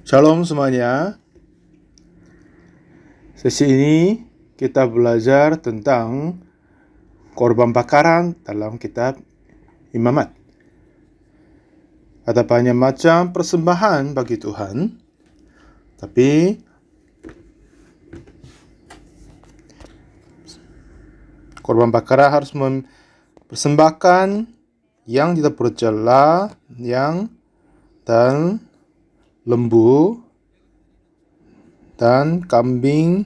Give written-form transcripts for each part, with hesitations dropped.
Shalom semuanya. Sesi ini kita belajar tentang korban bakaran dalam kitab Imamat. Ada banyak macam persembahan bagi Tuhan, tapi korban bakaran harus mempersembahkan yang tidak bercela, dan lembu, dan kambing,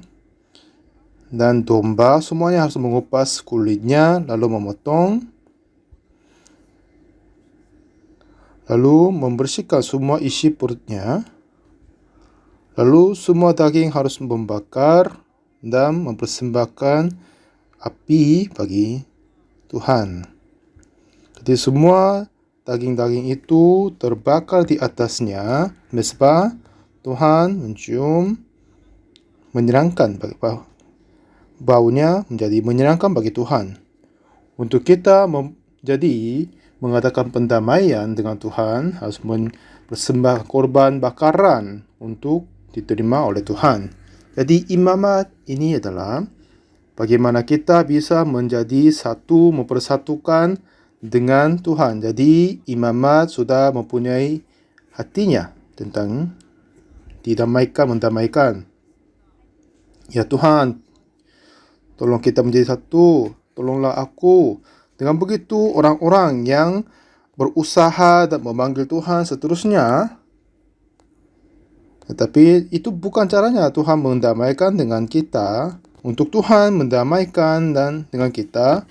dan domba. Semuanya harus mengupas kulitnya, lalu memotong, lalu membersihkan semua isi perutnya, lalu semua daging harus membakar dan mempersembahkan api bagi Tuhan. Jadi semua daging-daging itu terbakar di atasnya, mezbah. Tuhan mencium, menyenangkan, baunya menjadi menyenangkan bagi Tuhan. Untuk kita mengadakan pendamaian dengan Tuhan, harus mempersembahkan korban bakaran untuk diterima oleh Tuhan. Jadi imamat ini adalah bagaimana kita bisa menjadi satu, mempersatukan dengan Tuhan. Jadi imamat sudah mempunyai hatinya tentang mendamaikan. Ya Tuhan, tolong kita menjadi satu, tolonglah aku. Dengan begitu orang-orang yang berusaha dan memanggil Tuhan seterusnya. Tetapi itu bukan caranya Tuhan mendamaikan dengan kita. Untuk Tuhan mendamaikan dan dengan kita,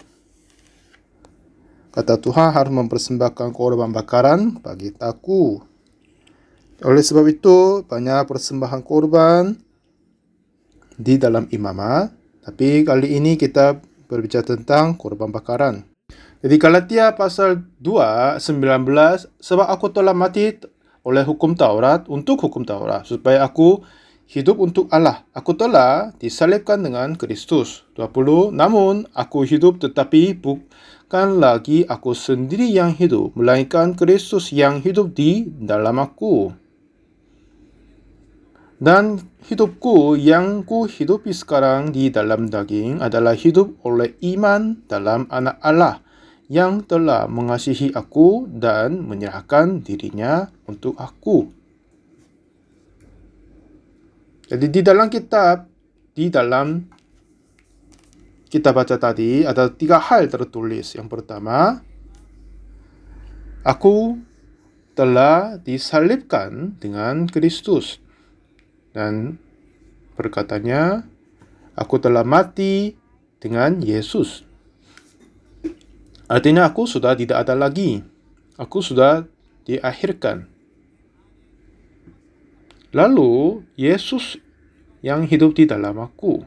kata Tuhan harus mempersembahkan korban bakaran bagi aku. Oleh sebab itu, banyak persembahan korban di dalam imamat. Tapi kali ini kita berbicara tentang korban bakaran. Jadi Galatia pasal 2, 19, sebab aku telah mati oleh hukum Taurat untuk hukum Taurat, supaya aku hidup untuk Allah. Aku telah disalibkan dengan Kristus. 20, namun aku hidup, tetapi bukan lagi aku sendiri yang hidup, melainkan Kristus yang hidup di dalam aku. Dan hidupku yang ku hidupi sekarang di dalam daging adalah hidup oleh iman dalam Anak Allah yang telah mengasihi aku dan menyerahkan dirinya untuk aku. Jadi di dalam kita baca tadi ada 3 hal tertulis. Yang pertama, aku telah disalibkan dengan Kristus. Dan berkatanya, aku telah mati dengan Yesus. Artinya aku sudah tidak ada lagi. Aku sudah diakhirkan. Lalu, Yesus yang hidup di dalam aku.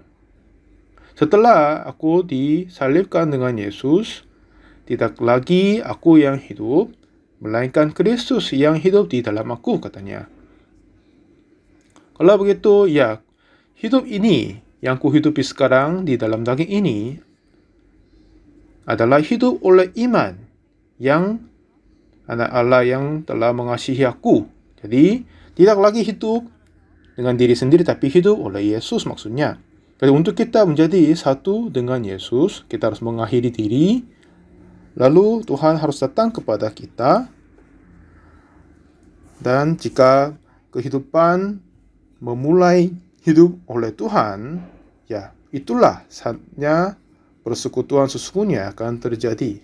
Setelah aku disalibkan dengan Yesus, tidak lagi aku yang hidup, melainkan Kristus yang hidup di dalam aku, katanya. Kalau begitu, ya, hidup ini yang kuhidupi sekarang di dalam daging ini adalah hidup oleh iman yang Anak Allah yang telah mengasihi aku. Jadi, tidak lagi hidup dengan diri sendiri, tapi hidup oleh Yesus maksudnya. Jadi untuk kita menjadi satu dengan Yesus, kita harus mengakhiri diri. Lalu Tuhan harus datang kepada kita. Dan jika kehidupan memulai hidup oleh Tuhan, ya itulah saatnya persekutuan sesungguhnya akan terjadi.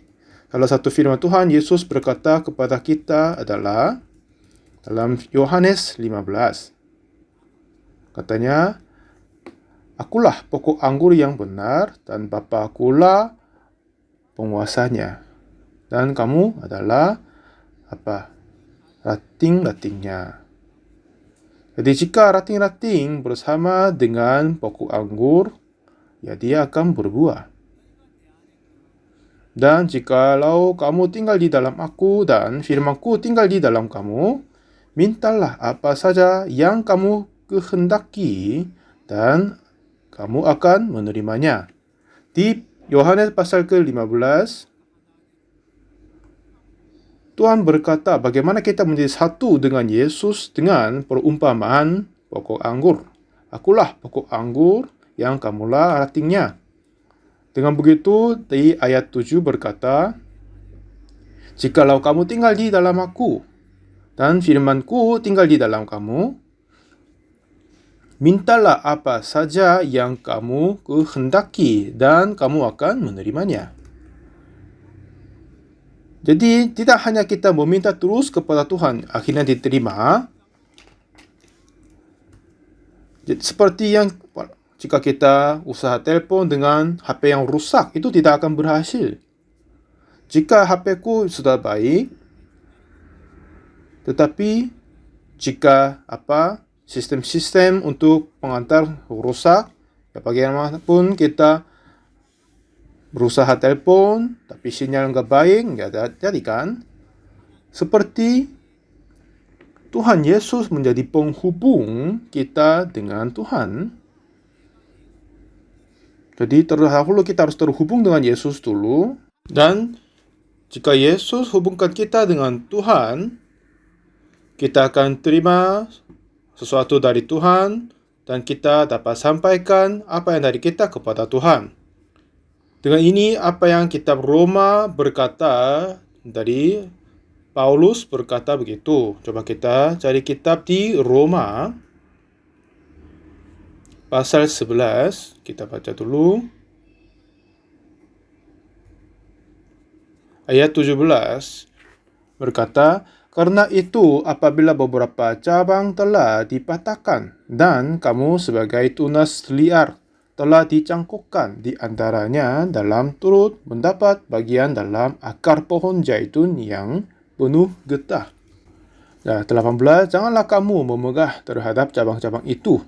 Salah satu firman Tuhan Yesus berkata kepada kita adalah dalam Yohanes 15. Katanya, akulah pokok anggur yang benar dan Bapa akulah penguasanya. Dan kamu adalah rating-ratingnya. Jadi jika rating-rating bersama dengan pokok anggur, ya dia akan berbuah. Dan jikalau kamu tinggal di dalam aku dan firman-Ku tinggal di dalam kamu, mintalah apa saja yang kamu kehendaki dan kamu akan menerimanya. Di Yohanes pasal ke-15 Tuhan berkata bagaimana kita menjadi satu dengan Yesus dengan perumpamaan pokok anggur. Akulah pokok anggur yang kamulah rantingnya. Dengan begitu, di ayat 7 berkata, jikalau kamu tinggal di dalam aku, dan firmanku tinggal di dalam kamu, mintalah apa saja yang kamu kehendaki, dan kamu akan menerimanya. Jadi, tidak hanya kita meminta terus kepada Tuhan, akhirnya diterima. Jadi, seperti yang jika kita usaha telepon dengan HP yang rusak, itu tidak akan berhasil. Jika HP ku sudah baik, tetapi jika sistem-sistem untuk pengantar rusak, ya bagaimanapun kita berusaha telepon, tapi sinyal nggak baik, nggak jadi kan? Seperti Tuhan Yesus menjadi penghubung kita dengan Tuhan. Jadi terdahulu kita harus terhubung dengan Yesus dulu. Dan jika Yesus hubungkan kita dengan Tuhan, kita akan terima sesuatu dari Tuhan, dan kita dapat sampaikan apa yang dari kita kepada Tuhan. Dengan ini, apa yang kitab Roma berkata, dari Paulus berkata begitu. Coba kita cari kitab di Roma pasal 11, kita baca dulu. Ayat 17 berkata, karena itu apabila beberapa cabang telah dipatahkan, dan kamu sebagai tunas liar telah dicangkokkan di antaranya dalam turut mendapat bagian dalam akar pohon zaitun yang penuh getah. Nah, 18, janganlah kamu memegah terhadap cabang-cabang itu.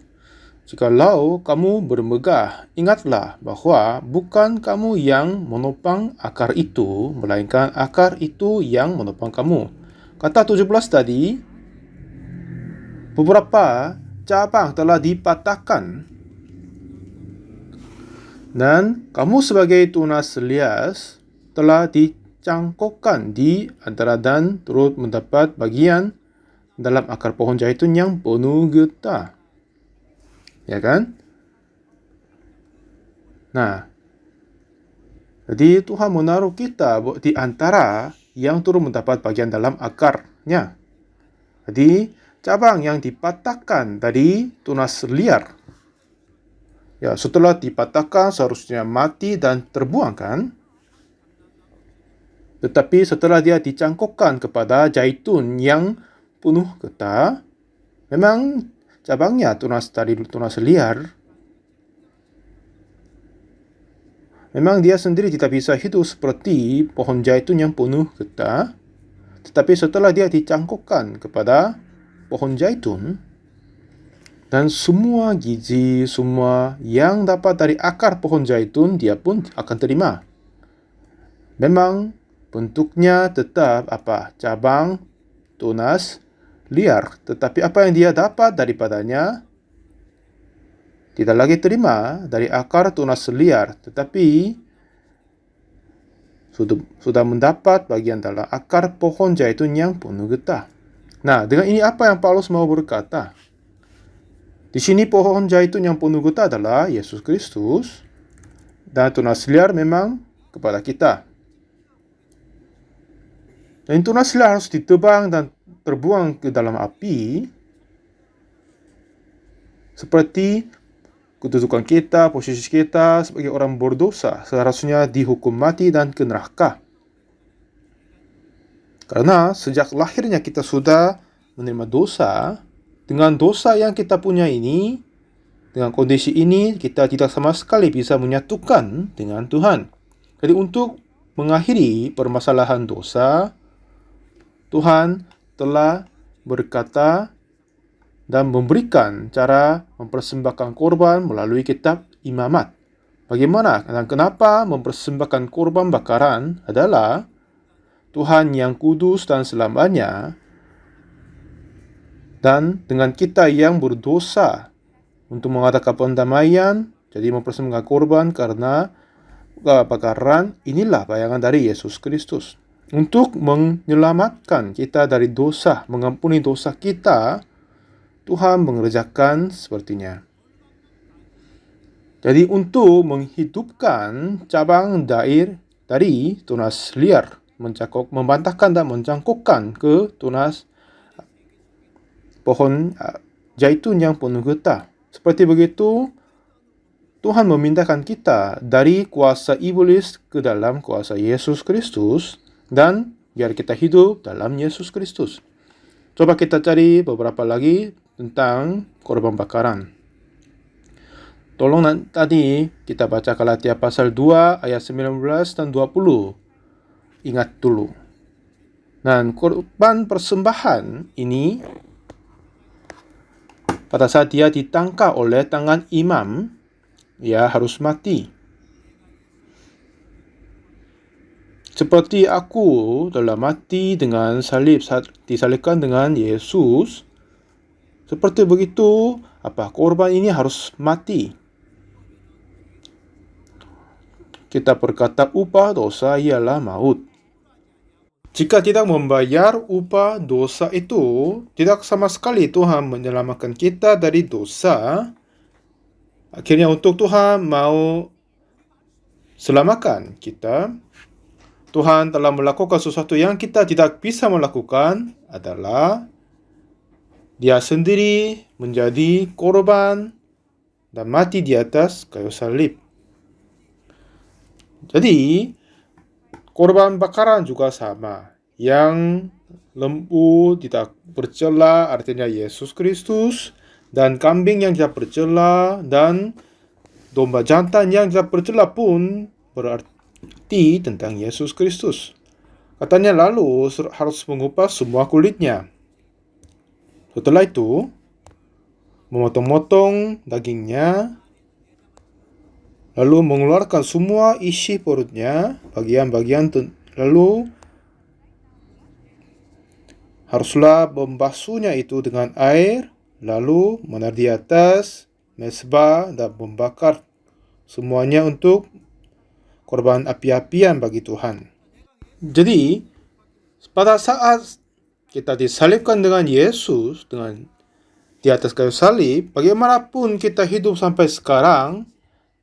Jikalau kamu bermegah, ingatlah bahwa bukan kamu yang menopang akar itu, melainkan akar itu yang menopang kamu. Kata 17 tadi, beberapa cabang telah dipatahkan, dan kamu sebagai tunas lias telah dicangkokkan di antara dan turut mendapat bagian dalam akar pohon zaitun yang penuh getah. Ya kan? Nah, jadi Tuhan menaruh kita di antara yang turut mendapat bagian dalam akarnya. Jadi, cabang yang dipatahkan dari tunas liar. Ya, setelah dipatahkan seharusnya mati dan terbuang kan? Tetapi setelah dia dicangkokkan kepada zaitun yang penuh getah, memang cabangnya tunas liar, memang dia sendiri tidak bisa hidup seperti pohon zaitun yang penuh getah. Tetapi setelah dia dicangkokkan kepada pohon zaitun, dan semua gizi, semua yang dapat dari akar pohon zaitun, dia pun akan terima. Memang bentuknya tetap cabang tunas liar, tetapi apa yang dia dapat daripadanya tidak lagi terima dari akar tunas liar, tetapi sudah mendapat bagian dalam akar pohon zaitun yang penuh getah. Nah, dengan ini apa yang Paulus mau berkata? Di sini pohon zaitun yang penuh getah adalah Yesus Kristus, dan tunas liar memang kepada kita. Dan tunas liar harus ditebang dan terbuang ke dalam api, seperti kedudukan kita, posisi kita sebagai orang berdosa, seharusnya dihukum mati dan ke neraka. Karena sejak lahirnya kita sudah menerima dosa. Dengan dosa yang kita punya ini, dengan kondisi ini, kita tidak sama sekali bisa menyatukan dengan Tuhan. Jadi untuk mengakhiri permasalahan dosa, Tuhan telah berkata dan memberikan cara mempersembahkan korban melalui kitab Imamat. Bagaimana dan kenapa mempersembahkan korban bakaran adalah Tuhan yang kudus dan selamanya, dan dengan kita yang berdosa untuk mengadakan pendamaian, jadi mempersembahkan korban karena bakaran, inilah bayangan dari Yesus Kristus. untuk menyelamatkan kita dari dosa, mengampuni dosa kita, Tuhan mengerjakan sepertinya. Jadi untuk menghidupkan cabang dari tunas liar, membantahkan dan mencangkokkan ke tunas pohon zaitun yang penuh getah. Seperti begitu, Tuhan memindahkan kita dari kuasa iblis ke dalam kuasa Yesus Kristus dan biar kita hidup dalam Yesus Kristus. Coba kita cari beberapa lagi tentang korban bakaran. Tolong tadi kita baca Galatia pasal 2 ayat 19 dan 20. Ingat dulu. Dan korban persembahan ini pada saat dia ditangkap oleh tangan imam, ia harus mati. Seperti aku telah mati dengan salib saat disalibkan dengan Yesus, seperti begitu korban ini harus mati. Kita berkata upah dosa ialah maut. Jika tidak membayar upah dosa itu, tidak sama sekali Tuhan menyelamatkan kita dari dosa. Akhirnya untuk Tuhan mau selamatkan kita, Tuhan telah melakukan sesuatu yang kita tidak bisa melakukan adalah Dia sendiri menjadi korban dan mati di atas kayu salib. Jadi, korban bakaran juga sama. Yang lembu tidak bercela artinya Yesus Kristus, dan kambing yang tidak bercela, dan domba jantan yang tidak bercela pun berarti tentang Yesus Kristus. Katanya lalu harus mengupas semua kulitnya. Setelah itu, memotong-motong dagingnya, lalu mengeluarkan semua isi perutnya, bagian-bagian, lalu haruslah membasuhnya itu dengan air, lalu menaruh di atas mezbah dan membakar semuanya untuk korban api-apian bagi Tuhan. Jadi, pada saat kita disalibkan dengan Yesus, di atas kayu salib, bagaimanapun kita hidup sampai sekarang,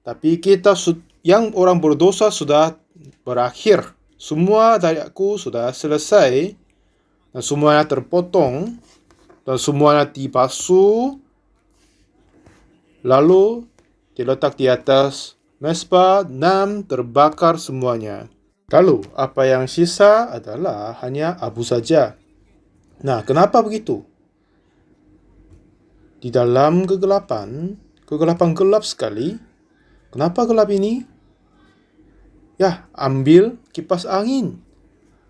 tapi kita yang orang berdosa sudah berakhir. Semua dari aku sudah selesai, dan semuanya terpotong, dan semuanya dibasuh, lalu diletak di atas mezbah dan terbakar semuanya. Lalu apa yang sisa adalah hanya abu saja. Nah, kenapa begitu? Di dalam kegelapan gelap sekali. Kenapa gelap ini? Ya, ambil kipas angin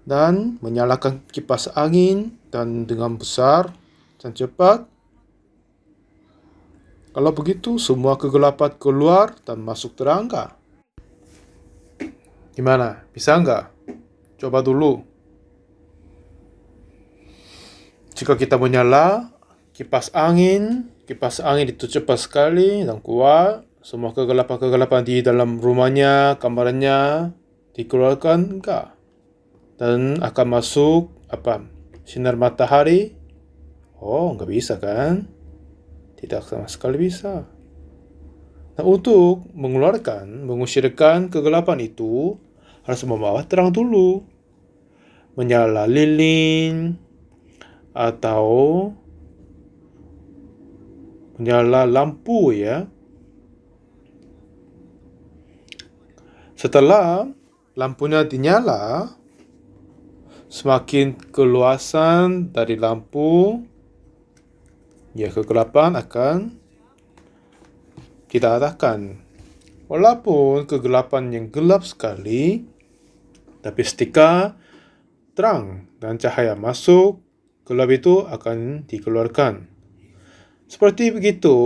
dan menyalakan kipas angin dan dengan besar dan cepat. Kalau begitu, semua kegelapan keluar dan masuk terangga. Gimana? Bisa enggak? Coba dulu. Jika kita menyala kipas angin itu cepat sekali dan kuat, semua kegelapan di dalam rumahnya, kamarnya dikeluarkan enggak? Dan akan masuk sinar matahari? Oh, enggak bisa kan? Tidak sama sekali bisa. Nah, untuk mengusirkan kegelapan itu harus membawa terang dulu. Menyala lilin atau menyala lampu ya. Setelah lampunya dinyala, semakin keluasan dari lampu, ya kegelapan akan kita adakan. Walaupun kegelapan yang gelap sekali, tapi setika terang dan cahaya masuk, gelap itu akan dikeluarkan. Seperti begitu,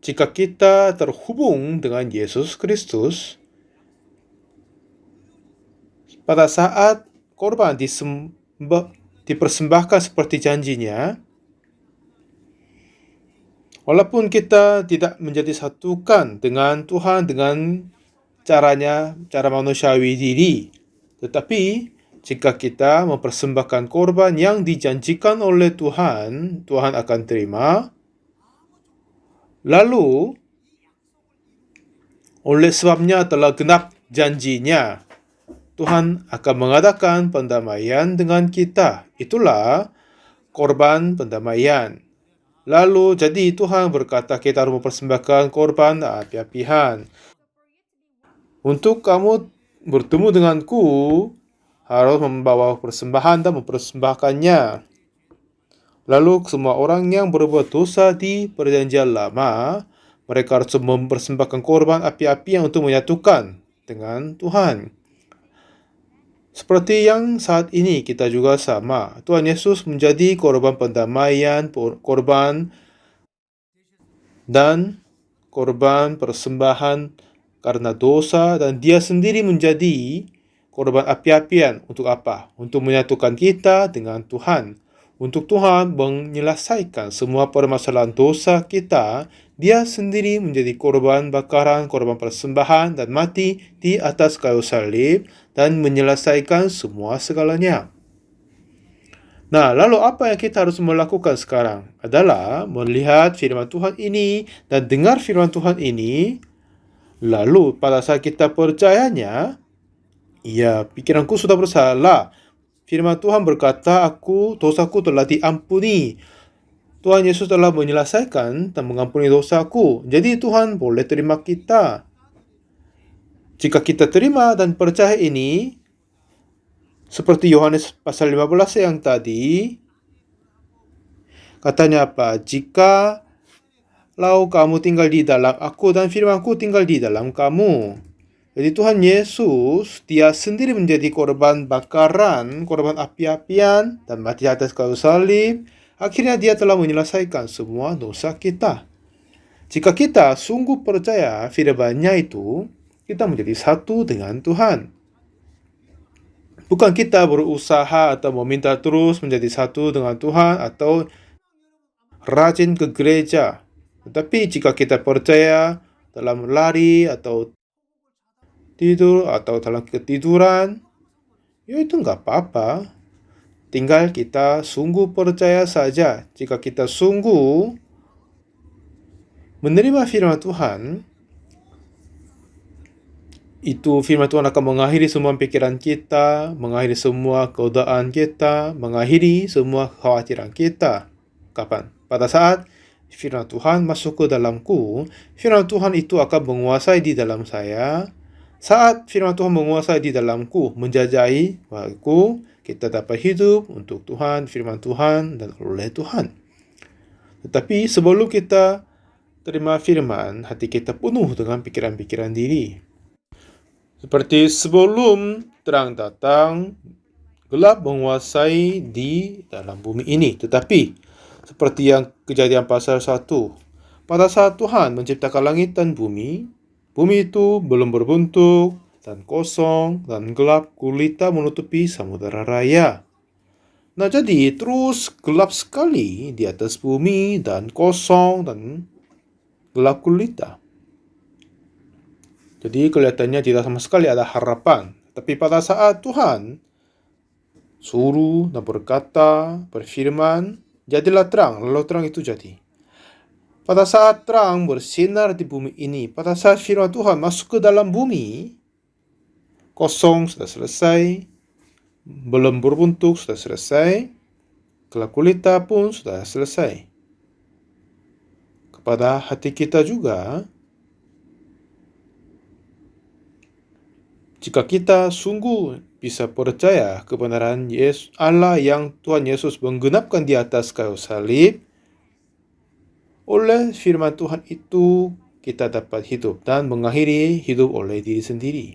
jika kita terhubung dengan Yesus Kristus, pada saat korban dipersembahkan seperti janjinya, walaupun kita tidak menjadi satukan dengan Tuhan dengan cara manusiawi diri, tetapi jika kita mempersembahkan korban yang dijanjikan oleh Tuhan, Tuhan akan terima. Lalu, oleh sebabnya telah genap janjinya, Tuhan akan mengadakan pendamaian dengan kita. Itulah korban pendamaian. Lalu, jadi Tuhan berkata kita harus mempersembahkan korban api-apian. Untuk kamu bertemu denganku, harus membawa persembahan dan mempersembahkannya. Lalu semua orang yang berbuat dosa di perjanjian lama, mereka harus mempersembahkan korban api-apian untuk menyatukan dengan Tuhan. Seperti yang saat ini kita juga sama. Tuhan Yesus menjadi korban pendamaian, korban dan korban persembahan karena dosa, dan dia sendiri menjadi korban api-apian. Untuk apa? Untuk menyatukan kita dengan Tuhan. Untuk Tuhan menyelesaikan semua permasalahan dosa kita, dia sendiri menjadi korban bakaran, korban persembahan, dan mati di atas kayu salib, dan menyelesaikan semua segalanya. Nah, lalu apa yang kita harus melakukan sekarang? Adalah melihat firman Tuhan ini dan dengar firman Tuhan ini. Lalu pada saat kita percayanya, ya, pikiranku sudah bersalah. Firman Tuhan berkata, dosaku telah diampuni. Tuhan Yesus telah menyelesaikan dan mengampuni dosaku. Jadi Tuhan boleh terima kita. Jika kita terima dan percaya ini, seperti Yohanes pasal 15 yang tadi, katanya apa? Jika kamu tinggal di dalam aku dan firmanku tinggal di dalam kamu. Jadi Tuhan Yesus, dia sendiri menjadi korban bakaran, korban api-apian, dan mati atas kayu salib. Akhirnya dia telah menyelesaikan semua dosa kita. Jika kita sungguh percaya firman-Nya itu, kita menjadi satu dengan Tuhan. Bukan kita berusaha atau meminta terus menjadi satu dengan Tuhan atau rajin ke gereja. Tetapi jika kita percaya dalam lari atau tidur atau dalam ketiduran, ya itu nggak apa-apa. Tinggal kita sungguh percaya saja. Jika kita sungguh menerima firman Tuhan, itu firman Tuhan akan mengakhiri semua pikiran kita, mengakhiri semua kegodaan kita, mengakhiri semua kekhawatiran kita. Kapan? Pada saat firman Tuhan masuk ke dalamku, firman Tuhan itu akan menguasai di dalam saya. Saat firman Tuhan menguasai di dalamku, menjajahi bagiku, kita dapat hidup untuk Tuhan, firman Tuhan, dan oleh Tuhan. Tetapi sebelum kita terima firman, hati kita penuh dengan pikiran-pikiran diri. Seperti sebelum terang datang, gelap menguasai di dalam bumi ini. Tetapi seperti yang Kejadian pasal 1, pada saat Tuhan menciptakan langit dan bumi itu belum berbentuk dan kosong dan gelap gulita menutupi samudera raya. Nah, jadi terus gelap sekali di atas bumi dan kosong dan gelap gulita. Jadi kelihatannya tidak sama sekali ada harapan. Tapi pada saat Tuhan suruh dan berkata, berfirman, jadilah terang, lalu terang itu jadi. Pada saat terang bersinar di bumi ini, pada saat firman Tuhan masuk ke dalam bumi, kosong sudah selesai, belum berbentuk sudah selesai, gelap gulita pun sudah selesai. Kepada hati kita juga, jika kita sungguh bisa percaya kebenaran Yesus Allah yang Tuhan Yesus menggenapkan di atas kayu salib, oleh firman Tuhan itu kita dapat hidup dan mengakhiri hidup oleh diri sendiri.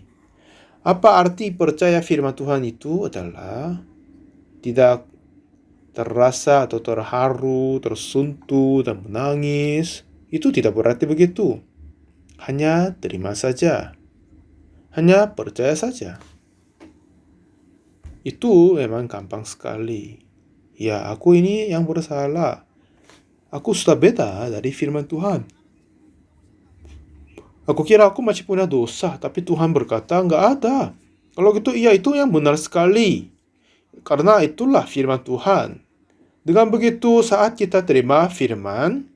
Apa arti percaya firman Tuhan itu adalah tidak terasa atau terharu, tersentuh dan menangis. Itu tidak berarti begitu. Hanya terima saja. Hanya percaya saja. Itu memang gampang sekali. Ya, aku ini yang bersalah. Aku sudah beda dari firman Tuhan. Aku kira aku masih punya dosa, tapi Tuhan berkata, enggak ada. Kalau gitu, iya itu yang benar sekali. Karena itulah firman Tuhan. Dengan begitu, saat kita terima firman,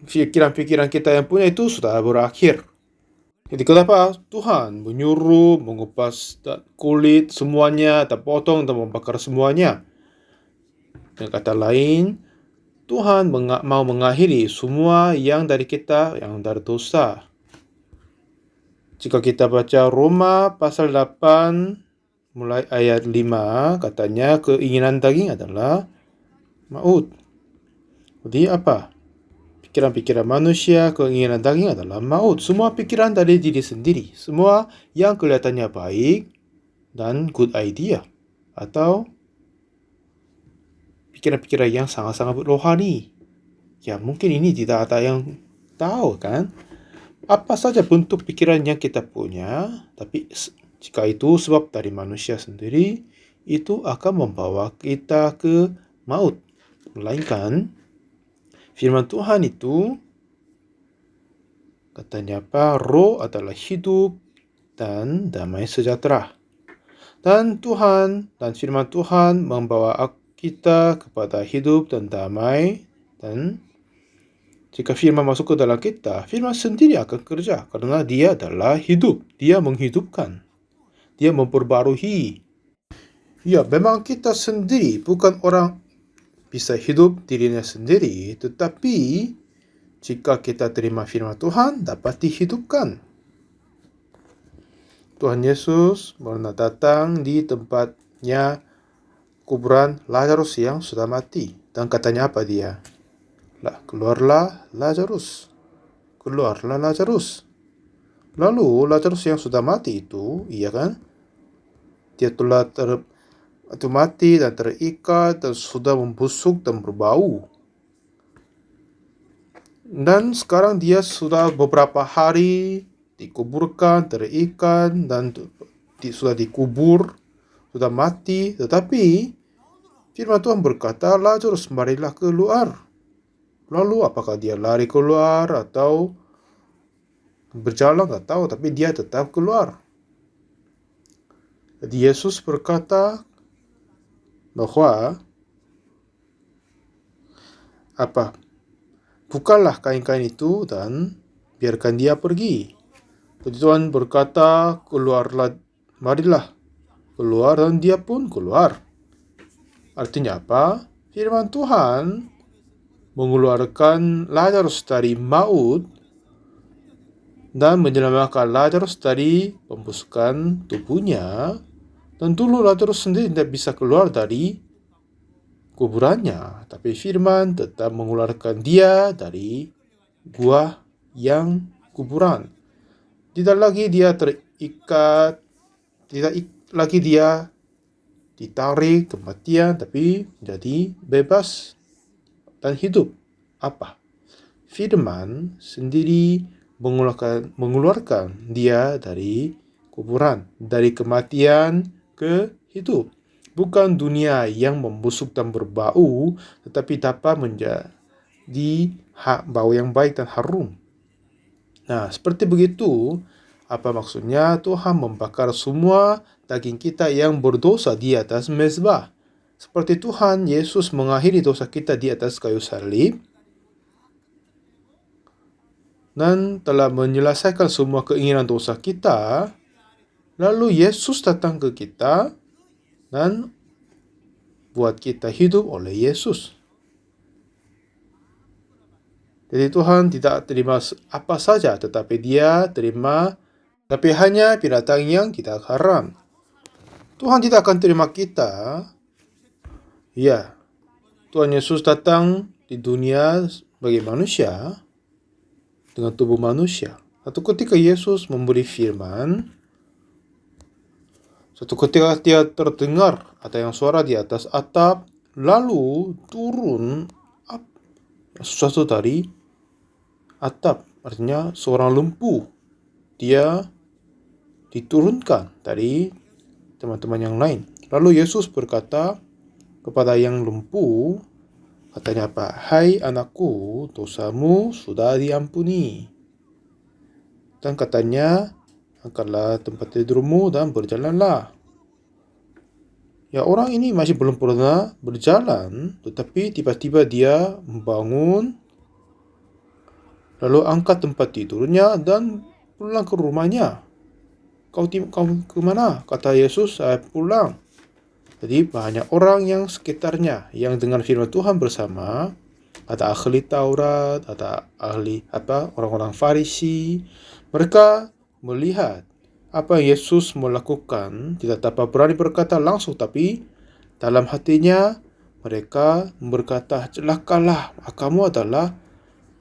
pikiran-pikiran kita yang punya itu sudah berakhir. Jadi kenapa Tuhan menyuruh mengupas kulit semuanya, terpotong dan membakar semuanya? Dengan kata lain, Tuhan mau mengakhiri semua yang dari kita, yang dari dosa. Jika kita baca Roma pasal 8, mulai ayat 5, katanya keinginan daging adalah maut. Jadi apa? Pikiran-pikiran manusia, keinginan daging adalah maut. Semua pikiran dari diri sendiri. Semua yang kelihatannya baik dan good idea. Atau pikiran-pikiran yang sangat-sangat rohani. Ya mungkin ini tidak ada yang tahu kan. Apa saja bentuk pikiran yang kita punya. Tapi jika itu sebab dari manusia sendiri, itu akan membawa kita ke maut. Melainkan firman Tuhan itu katanya apa? Roh adalah hidup dan damai sejahtera. Dan Tuhan dan firman Tuhan membawa kita kepada hidup dan damai. Dan jika firman masuk ke dalam kita, firman sendiri akan kerja. Karena dia adalah hidup. Dia menghidupkan. Dia memperbarui. Ya, memang kita sendiri bukan orang bisa hidup dirinya sendiri. Tetapi jika kita terima firman Tuhan, dapat dihidupkan. Tuhan Yesus pernah datang di tempatnya kuburan Lazarus yang sudah mati. Dan katanya apa dia? Keluarlah Lazarus. Keluarlah Lazarus. Lalu Lazarus yang sudah mati itu, iya kan? Dia telah mati dan terikat dan sudah membusuk dan berbau. Dan sekarang dia sudah beberapa hari dikuburkan, terikat, dan sudah dikubur, sudah mati. Tetapi firman Tuhan berkata, Lazarus marilah keluar. Lalu apakah dia lari keluar atau berjalan, tak tahu, tapi dia tetap keluar. Jadi Yesus berkata bahwa bukalah kain-kain itu dan biarkan dia pergi. Jadi Tuhan berkata, keluarlah, marilah keluar, dan dia pun keluar. Artinya apa? Firman Tuhan mengeluarkan Lazarus dari maut dan menyelamatkan Lazarus dari pembusukan tubuhnya. Dan dulu Lazarus sendiri tidak bisa keluar dari kuburannya, tapi firman tetap mengeluarkan dia dari gua yang kuburan. Tidak lagi dia terikat, tidak lagi dia ditarik kematian, tapi menjadi bebas dan hidup. Apa? Firman sendiri mengeluarkan dia dari kuburan, dari kematian ke hidup. Bukan dunia yang membusuk dan berbau, tetapi dapat menjadi bau yang baik dan harum. Nah, seperti begitu, apa maksudnya? Tuhan membakar semua daging kita yang berdosa di atas mezbah. Seperti Tuhan Yesus mengakhiri dosa kita di atas kayu salib dan telah menyelesaikan semua keinginan dosa kita. Lalu Yesus datang ke kita dan buat kita hidup oleh Yesus. Jadi Tuhan tidak terima apa saja, tetapi dia terima, tapi hanya binatang yang tidak haram. Tuhan tidak akan terima kita. Ya, Tuhan Yesus datang di dunia sebagai manusia, dengan tubuh manusia. Satu ketika Yesus memberi firman, satu ketika dia terdengar ada yang suara di atas atap, lalu turun sesuatu dari atap, artinya seorang lumpuh. Dia diturunkan dari teman-teman yang lain. Lalu Yesus berkata kepada yang lumpuh, katanya apa? Hai anakku, dosamu sudah diampuni. Dan katanya, angkatlah tempat tidurmu dan berjalanlah. Ya, orang ini masih belum pernah berjalan, tetapi tiba-tiba dia membangun, lalu angkat tempat tidurnya dan pulang ke rumahnya. Kau ke mana? Kata Yesus, saya pulang. Jadi banyak orang yang sekitarnya yang dengar firman Tuhan bersama. Ada ahli Taurat, ada orang-orang Farisi. Mereka melihat apa yang Yesus melakukan, tidak dapat berani berkata langsung, tapi dalam hatinya mereka berkata, celakalah, kamu adalah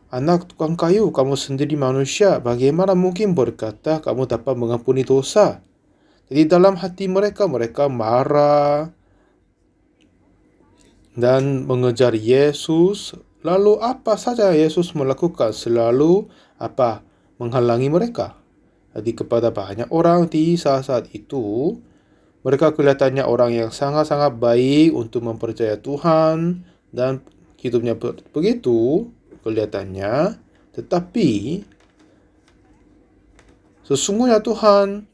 anak tukang kayu, kamu sendiri manusia, bagaimana mungkin berkata kamu dapat mengampuni dosa? Jadi dalam hati mereka marah dan mengejar Yesus. Lalu apa saja Yesus melakukan? Selalu menghalangi mereka. Jadi kepada banyak orang di saat-saat itu, mereka kelihatannya orang yang sangat-sangat baik untuk mempercayai Tuhan dan hidupnya begitu kelihatannya. Tetapi sesungguhnya Tuhan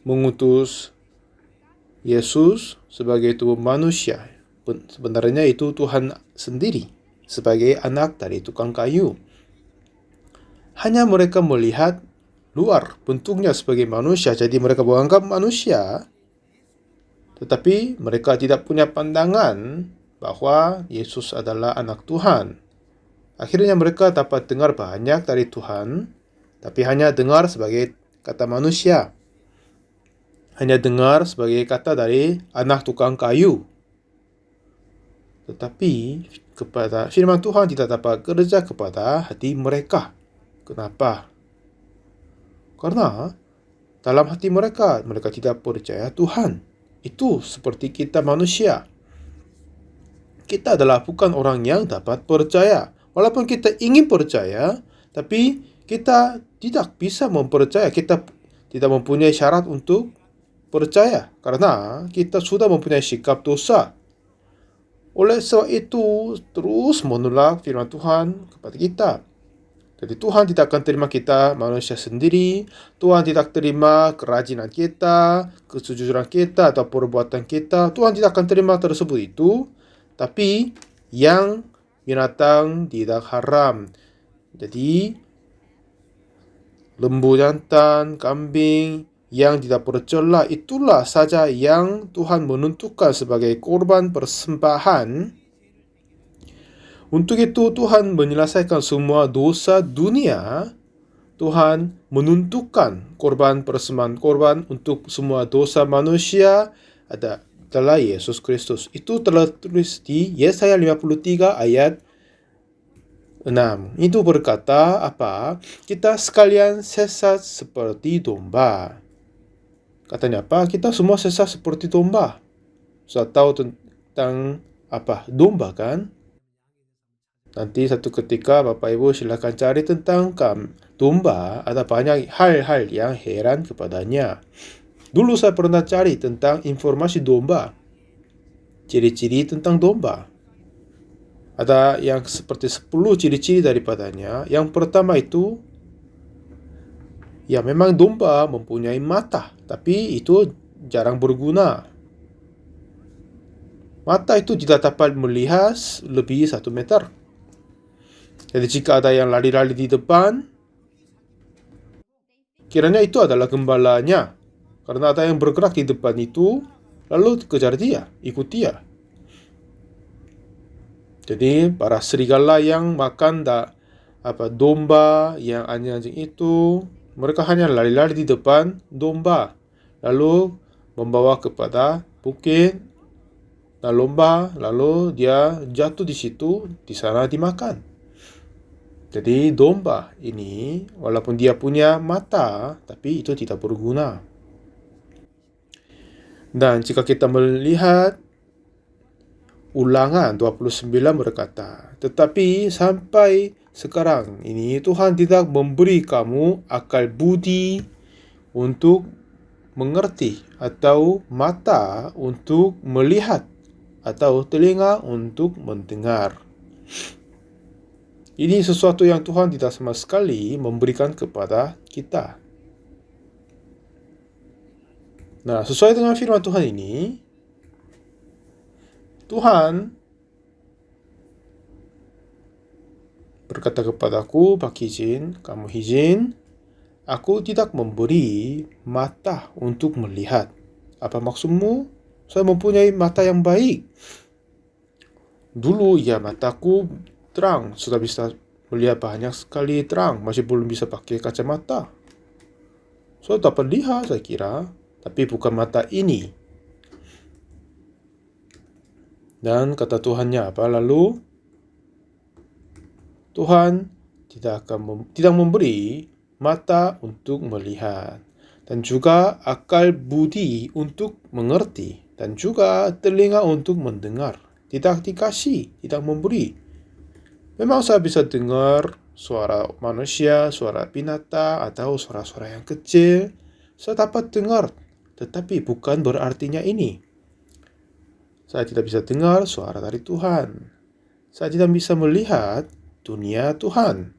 mengutus Yesus sebagai tubuh manusia. Sebenarnya itu Tuhan sendiri sebagai anak dari tukang kayu. Hanya mereka melihat luar bentuknya sebagai manusia, jadi mereka menganggap manusia, tetapi mereka tidak punya pandangan bahwa Yesus adalah anak Tuhan. Akhirnya mereka dapat dengar banyak dari Tuhan, tapi hanya dengar sebagai kata manusia. Hanya dengar sebagai kata dari anak tukang kayu. Tetapi kepada firman Tuhan tidak dapat kerja kepada hati mereka. Kenapa? Karena dalam hati mereka tidak percaya Tuhan. Itu seperti kita manusia. Kita adalah bukan orang yang dapat percaya. Walaupun kita ingin percaya, tapi kita tidak bisa mempercaya. Kita tidak mempunyai syarat untuk percaya karena kita sudah mempunyai sikap dosa. Oleh sebab itu terus menolak firman Tuhan kepada kita. Jadi Tuhan tidak akan terima kita manusia sendiri. Tuhan tidak terima kerajinan kita, kejujuran kita atau perbuatan kita. Tuhan tidak akan terima tersebut itu. Tapi yang binatang tidak haram. Jadi lembu jantan, kambing yang tidak bercela, itulah saja yang Tuhan menentukan sebagai korban persembahan. Untuk itu Tuhan menyelesaikan semua dosa dunia. Tuhan menentukan korban persembahan korban untuk semua dosa manusia adalah Yesus Kristus. Itu telah tulis di Yesaya 53 ayat 6. Itu berkata kita sekalian sesat seperti domba. Katanya kita semua sesat seperti domba. Sudah tahu tentang domba kan? Nanti satu ketika Bapak Ibu silakan cari tentang domba. Ada banyak hal-hal yang heran kepadanya. Dulu saya pernah cari tentang informasi domba. Ciri-ciri tentang domba. Ada yang seperti 10 ciri-ciri daripadanya. Yang pertama itu, ya memang domba mempunyai mata, tapi itu jarang berguna. Mata itu tidak dapat melihat lebih 1 meter. Jadi jika ada yang lari-lari di depan, kiranya itu adalah gembalanya. Karena ada yang bergerak di depan itu, lalu kejar dia, ikut dia. Jadi para serigala yang makan domba, yang anjing-anjing itu, mereka hanya lari-lari di depan domba, lalu membawa kepada bukit dan lomba, lalu dia jatuh di situ, di sana dimakan. Jadi domba ini, walaupun dia punya mata, tapi itu tidak berguna. Dan jika kita melihat Ulangan 29 berkata, tetapi sampai sekarang ini Tuhan tidak memberi kamu akal budi untuk mengerti, atau mata untuk melihat, atau telinga untuk mendengar. Ini sesuatu yang Tuhan tidak sama sekali memberikan kepada kita. Nah, sesuai dengan firman Tuhan ini, Tuhan berkata kepadaku, Pak izin, kamu izin, aku tidak memberi mata untuk melihat. Apa maksudmu? Saya mempunyai mata yang baik. Dulu ya mataku terang, sudah bisa melihat banyak sekali terang, masih belum bisa pakai kacamata. So dapat lihat saya kira, tapi bukan mata ini. Dan kata Tuhannya apa lalu? Tuhan tidak memberi mata untuk melihat, dan juga akal budi untuk mengerti, dan juga telinga untuk mendengar. Tidak dikasih, tidak memberi. Memang saya bisa dengar suara manusia, suara binatang, atau suara-suara yang kecil. Saya dapat dengar, tetapi bukan berartinya ini. Saya tidak bisa dengar suara dari Tuhan. Saya tidak bisa melihat dunia Tuhan.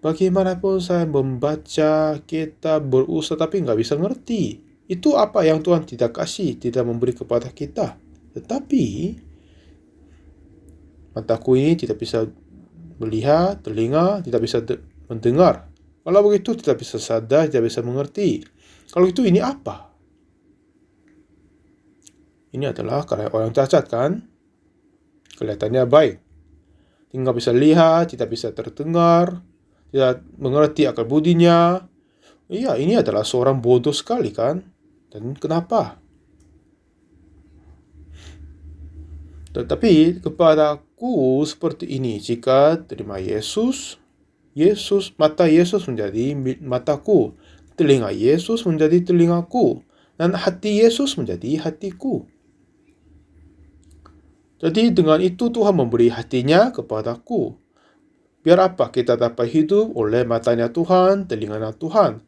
Bagaimanapun saya membaca kitab, berusaha tapi nggak bisa ngerti. Itu apa yang Tuhan tidak kasih, tidak memberi kepada kita. Tetapi mataku ini tidak bisa melihat, telinga tidak bisa mendengar. Kalau begitu tidak bisa sadar, tidak bisa mengerti. Kalau itu ini apa? Ini adalah karena orang cacat kan? Kelihatannya baik. Tidak bisa lihat, tidak bisa terdengar, tidak mengerti akal budinya. Iya, ini adalah seorang bodoh sekali kan? Dan kenapa? Tetapi kepadaku seperti ini, jika terima Yesus, mata Yesus menjadi mataku, telinga Yesus menjadi telingaku, dan hati Yesus menjadi hatiku. Jadi dengan itu Tuhan memberi hatinya kepadaku. Biar apa? Kita dapat hidup oleh matanya Tuhan, telinganya Tuhan.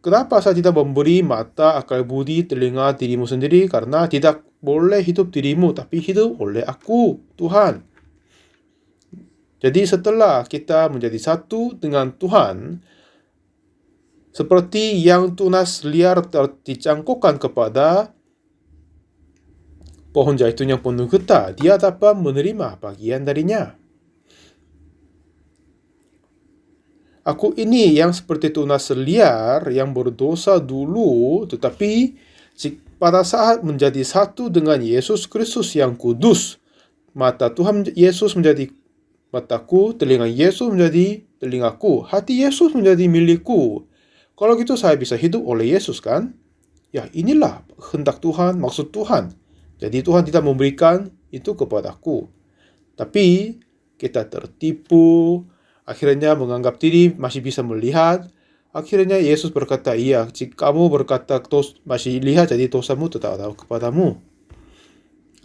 Kenapa saya tidak memberi mata, akal budi, telinga dirimu sendiri? Karena tidak boleh hidup dirimu, tapi hidup oleh aku, Tuhan. Jadi setelah kita menjadi satu dengan Tuhan, seperti yang tunas liar dicangkokkan kepada pohon zaitun yang penuh getah, dia dapat menerima bagian darinya. Aku ini yang seperti tunas liar yang berdosa dulu, tetapi pada saat menjadi satu dengan Yesus Kristus yang kudus, mata Tuhan Yesus menjadi mataku, telinga Yesus menjadi telingaku, hati Yesus menjadi milikku. Kalau gitu saya bisa hidup oleh Yesus kan? Ya inilah kehendak Tuhan, maksud Tuhan. Jadi Tuhan tidak memberikan itu kepadaku. Tapi kita tertipu, akhirnya menganggap diri masih bisa melihat. Akhirnya Yesus berkata, iya, jika kamu berkata masih lihat, jadi dosamu tetap ada kepadamu.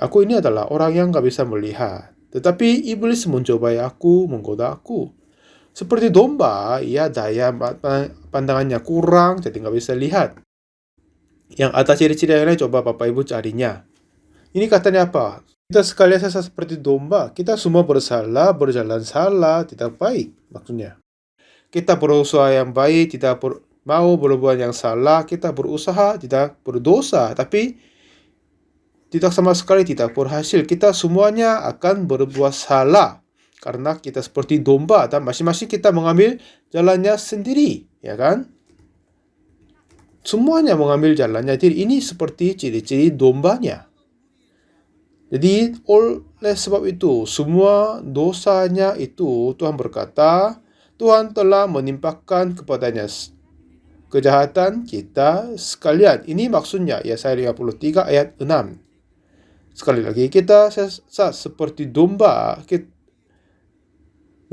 Aku ini adalah orang yang gak bisa melihat. Tetapi iblis mencobai aku, menggoda aku. Seperti domba, ya daya pandangannya kurang, jadi gak bisa lihat. Yang atas ciri-ciri yang lain coba Bapak Ibu carinya. Ini katanya apa? Kita sekalian seperti domba. Kita semua bersalah, berjalan salah, tidak baik maksudnya. Kita berusaha yang baik, tidak mau berbuat yang salah. Kita berusaha, tidak berdosa. Tapi tidak sama sekali tidak berhasil. Kita semuanya akan berbuat salah. Karena kita seperti domba dan masing-masing kita mengambil jalannya sendiri. Ya kan? Semuanya mengambil jalannya. Jadi ini seperti ciri-ciri dombanya. Jadi oleh sebab itu, semua dosanya itu Tuhan berkata, Tuhan telah menimpakan kepadanya kejahatan kita sekalian. Ini maksudnya Yesaya 53 ayat 6. Sekali lagi, kita seperti domba,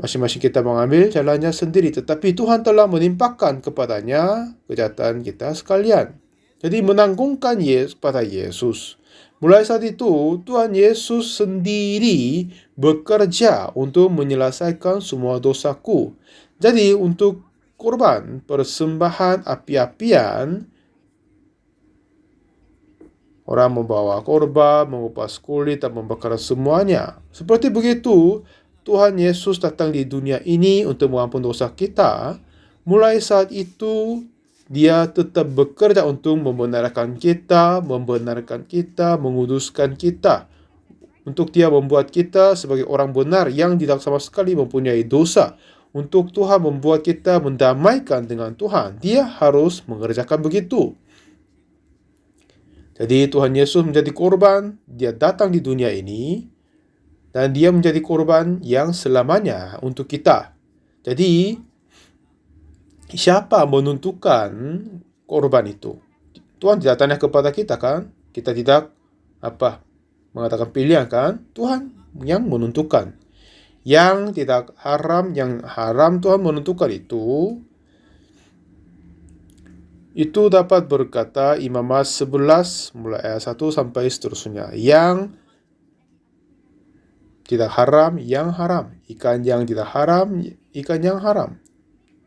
masing-masing kita mengambil jalannya sendiri, tetapi Tuhan telah menimpakan kepadanya kejahatan kita sekalian. Jadi menanggungkan pada Yesus. Mulai saat itu, Tuhan Yesus sendiri bekerja untuk menyelesaikan semua dosaku. Jadi, untuk korban persembahan api-apian, orang membawa korban, mengupas kulit, dan membakar semuanya. Seperti begitu, Tuhan Yesus datang di dunia ini untuk mengampuni dosa kita. Mulai saat itu, Dia tetap bekerja untuk membenarkan kita, menguduskan kita. Untuk Dia membuat kita sebagai orang benar yang tidak sama sekali mempunyai dosa. Untuk Tuhan membuat kita mendamaikan dengan Tuhan, Dia harus mengerjakan begitu. Jadi Tuhan Yesus menjadi korban, Dia datang di dunia ini, dan Dia menjadi korban yang selamanya untuk kita. Jadi, siapa menentukan korban itu? Tuhan tidak tanya kepada kita kan? Kita tidak mengatakan pilihan kan? Tuhan yang menentukan. Yang tidak haram, yang haram Tuhan menentukan itu dapat berkata Imamat 11 mulai ayat 1 sampai seterusnya. Yang tidak haram, yang haram. Ikan yang tidak haram, ikan yang haram.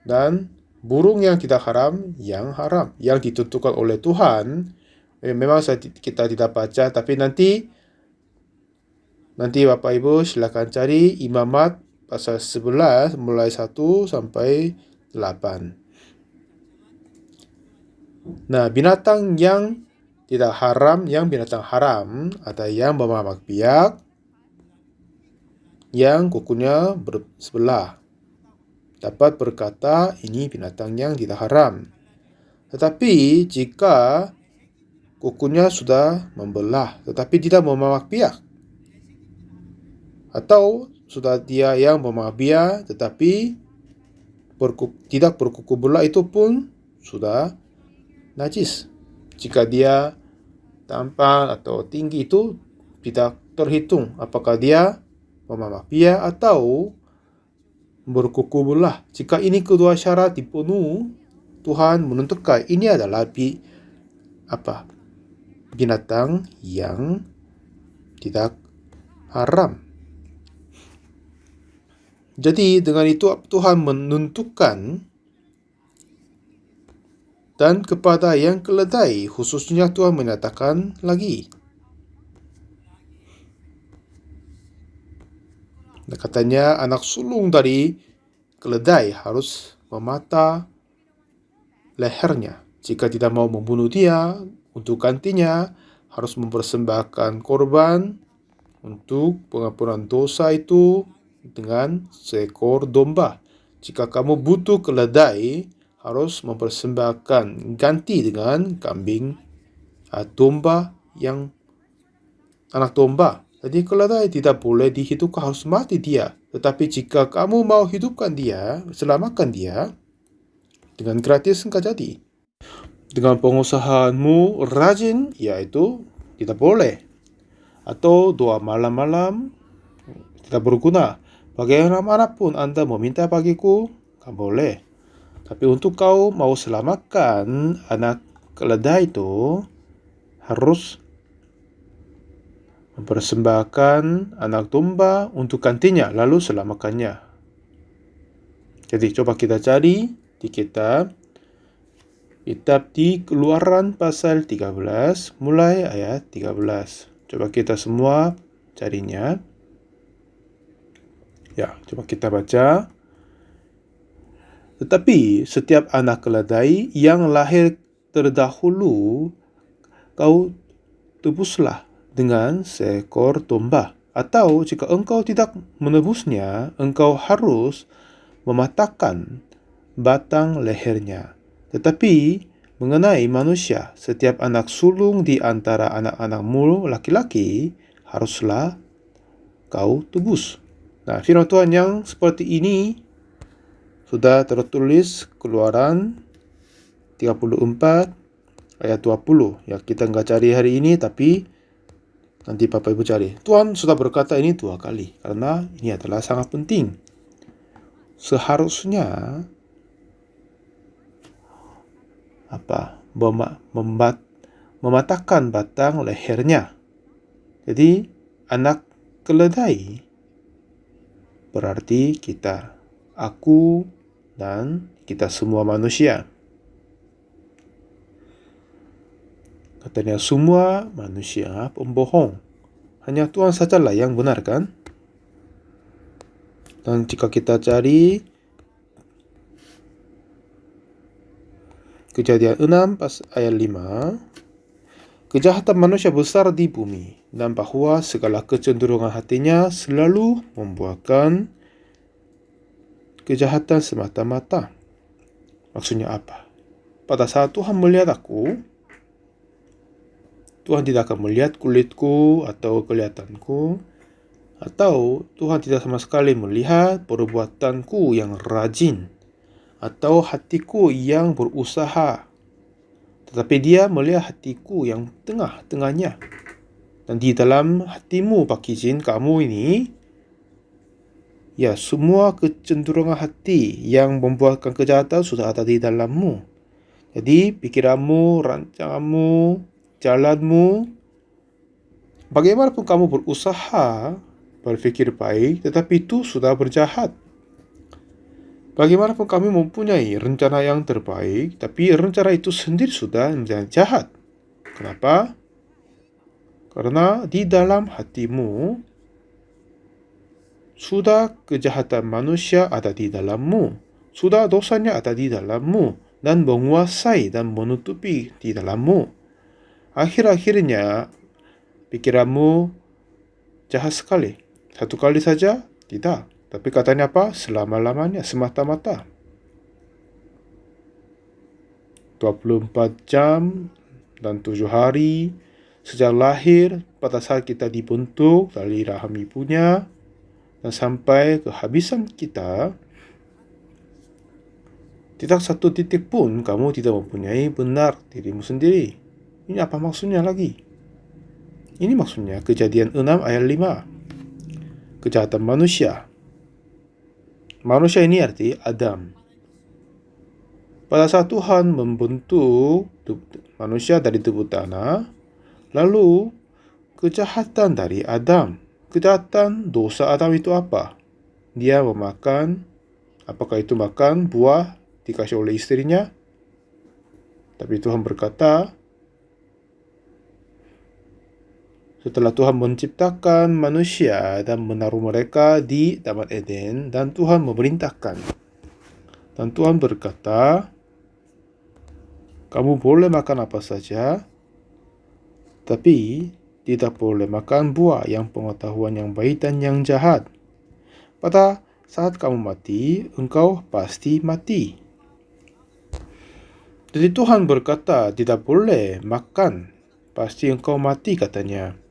Dan burung yang tidak haram, yang haram. Yang ditentukan oleh Tuhan. Memang kita tidak baca, tapi nanti Bapak Ibu silakan cari Imamat pasal 11 mulai 1 sampai 8. Nah, binatang yang tidak haram, yang binatang haram, ada yang bermamak biak, yang kukunya bersebelah. Dapat berkata ini binatang yang tidak haram. Tetapi jika kukunya sudah membelah, tetapi tidak memamak biak, atau sudah dia yang memamak biak, tetapi tidak berkuku belah, itu pun sudah najis. Jika dia tampang atau tinggi, itu tidak terhitung apakah dia memamak biak atau berkuku belah. Jika ini kedua syarat dipenuhi, Tuhan menentukan ini adalah binatang yang tidak haram. Jadi dengan itu Tuhan menentukan, dan kepada yang keledai khususnya Tuhan menyatakan lagi. Katanya anak sulung dari keledai harus memata lehernya. Jika tidak mau membunuh dia, untuk gantinya harus mempersembahkan korban untuk pengampunan dosa itu dengan seekor domba. Jika kamu butuh keledai, harus mempersembahkan ganti dengan kambing, domba yang anak domba. Jadi keledai tidak boleh dihidupkan, harus mati dia. Tetapi jika kamu mau hidupkan dia, selamatkan dia, dengan gratis enggak jadi. Dengan pengusahaanmu rajin, yaitu tidak boleh. Atau doa malam-malam tidak berguna. Bagaimanapun Anda meminta bagiku, kan boleh. Tapi untuk kau mau selamatkan anak keledai itu, harus mempersembahkan anak domba untuk gantinya, lalu selamatkannya. Jadi coba kita cari di kitab di Keluaran pasal 13 mulai ayat 13. Coba kita semua carinya. Ya, coba kita baca. Tetapi setiap anak keledai yang lahir terdahulu kau tebuslah dengan seekor domba. Atau jika engkau tidak menebusnya, engkau harus mematahkan batang lehernya. Tetapi mengenai manusia, setiap anak sulung di antara anak-anakmu laki-laki haruslah kau tebus. Nah, firman Tuhan yang seperti ini sudah tertulis Keluaran 34 ayat 20. Ya, kita nggak cari hari ini, tapi nanti Bapak Ibu cari. Tuhan sudah berkata ini 2 kali, karena ini adalah sangat penting. Seharusnya mematahkan batang lehernya. Jadi anak keledai berarti kita, aku, dan kita semua manusia. Katanya semua manusia pembohong. Hanya Tuhan sajalah yang benar kan? Dan jika kita cari Kejadian 6 ayat 5. Kejahatan manusia besar di bumi dan bahwa segala kecenderungan hatinya selalu membuahkan kejahatan semata-mata. Maksudnya apa? Pada saat Tuhan melihat aku, Tuhan tidak akan melihat kulitku atau kelihatanku, atau Tuhan tidak sama sekali melihat perbuatanku yang rajin atau hatiku yang berusaha. Tetapi dia melihat hatiku yang tengah-tengahnya. Dan di dalam hatimu, Pak Kijin, kamu ini, ya, semua kecenderungan hati yang membuatkan kejahatan sudah ada di dalammu. Jadi, pikiranmu, rancanganmu, jalanmu, bagaimanapun kamu berusaha berpikir baik, tetapi itu sudah berjahat. Bagaimanapun kami mempunyai rencana yang terbaik, tapi rencana itu sendiri sudah menjadi jahat. Kenapa? Karena di dalam hatimu sudah kejahatan manusia ada di dalammu, sudah dosanya ada di dalammu, dan menguasai dan menutupi di dalammu. Akhir-akhirnya pikiranmu jahat sekali. Satu kali saja? Tidak. Tapi katanya apa? Selama-lamanya, semata-mata. 24 jam dan 7 hari sejak lahir, pada saat kita dibentuk dari rahim ibunya, dan sampai kehabisan kita, tidak satu titik pun kamu tidak mempunyai benar dirimu sendiri. Ini apa maksudnya lagi? Ini maksudnya Kejadian 6 ayat 5. Kejahatan manusia. Manusia ini arti Adam. Pada saat Tuhan membentuk manusia dari tubuh tanah, lalu kejahatan dari Adam, kejahatan dosa Adam itu apa? Dia memakan, apakah itu makan buah dikasih oleh istrinya? Tapi Tuhan berkata, setelah Tuhan menciptakan manusia dan menaruh mereka di Taman Eden, dan Tuhan memerintahkan. Dan Tuhan berkata, kamu boleh makan apa saja, tapi tidak boleh makan buah yang pengetahuan yang baik dan yang jahat. Pada saat kamu mati, engkau pasti mati. Jadi Tuhan berkata, tidak boleh makan, pasti engkau mati, katanya.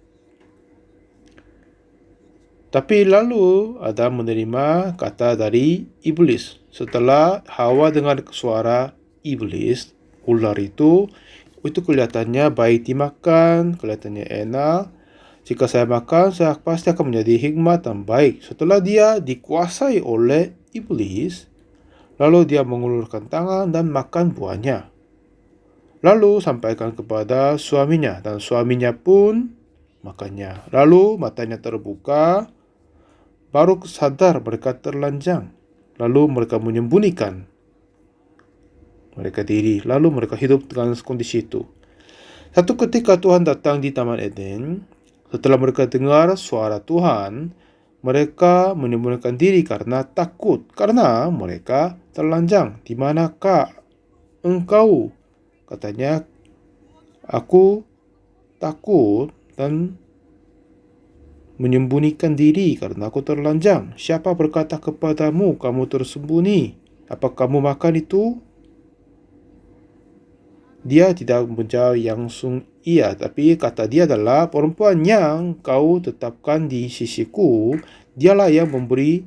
Tapi lalu Adam menerima kata dari iblis. Setelah Hawa dengar suara iblis, ular itu kelihatannya baik dimakan, kelihatannya enak. Jika saya makan, saya pasti akan menjadi hikmat dan baik. Setelah dia dikuasai oleh iblis, lalu dia mengulurkan tangan dan makan buahnya. Lalu sampaikan kepada suaminya, dan suaminya pun makannya. Lalu matanya terbuka, baru sadar mereka terlanjang. Lalu mereka menyembunyikan mereka diri. Lalu mereka hidup dengan kondisi itu. Satu ketika Tuhan datang di Taman Eden. Setelah mereka dengar suara Tuhan, mereka menyembunyikan diri karena takut. Karena mereka terlanjang. Di manakah engkau? Katanya, aku takut dan menyembunyikan diri karena aku terlanjang. Siapa berkata kepadamu kamu tersembunyi? Apa kamu makan itu? Dia tidak menjawab langsung iya, tapi kata dia adalah, perempuan yang kau tetapkan di sisiku, dialah yang memberi